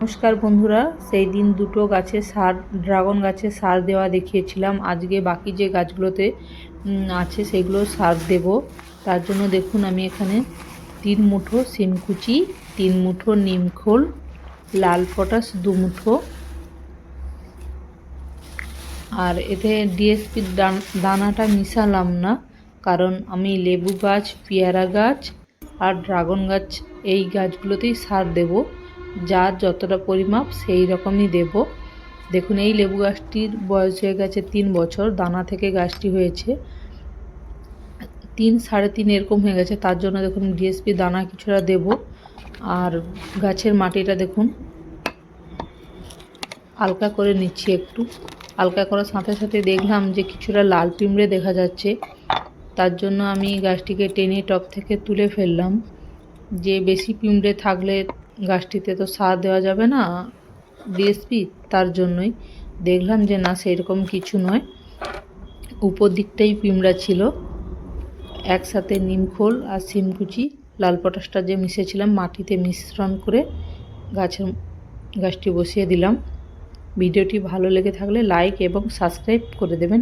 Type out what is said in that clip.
নমস্কার বন্ধুরা, সেই দিন দুটো গাছে সার ড্রাগন গাছে সার দেওয়া দেখিয়েছিলাম। আজকে বাকি যে গাছগুলোতে আছে সেগুলো সার দেব। তার জন্য দেখুন আমি এখানে 3 মুঠো শিমকুচি, 3 মুঠো নিমখোল, লাল পটাশ 2 মুঠো, আর এতে ডিএসপি দানাটা মিশালাম না, কারণ আমি লেবু গাছ, পেয়ারা গাছ আর ড্রাগন গাছ এই গাছগুলোতেই সার দেব। যার যতটা পরিমাপ সেই রকমই দেব। দেখুন এই লেবু গাছটির বয়স হয়ে গেছে 3 বছর, দানা থেকে গাছটি হয়েছে 3 3.5 এরকম হয়ে গেছে। তার জন্য দেখুন ডিএসপি দানা কিছুটা দেব। আর গাছের মাটিটা দেখুন হালকা করে নিচ্ছি, একটু হালকা করার সাথে সাথে দেখলাম যে কিছুটা লাল পিঁমড়ে দেখা যাচ্ছে। তার জন্য আমি গাছটিকে টেনে টব থেকে তুলে ফেললাম। যে বেশি পিঁমড়ে থাকলে গাছটিতে তো সার দেওয়া যাবে না ডিএসপি, তার জন্যই দেখলাম যে না সেরকম কিছু নয়, উপর দিকটাই পিঁমড়া ছিল। একসাথে নিমখোল আর শিমকুচি, লাল পটাশটা যে মিশিয়েছিলাম মাটিতে মিশ্রণ করে গাছটি বসিয়ে দিলাম। ভিডিওটি ভালো লেগে থাকলে লাইক এবং সাবস্ক্রাইব করে দেবেন।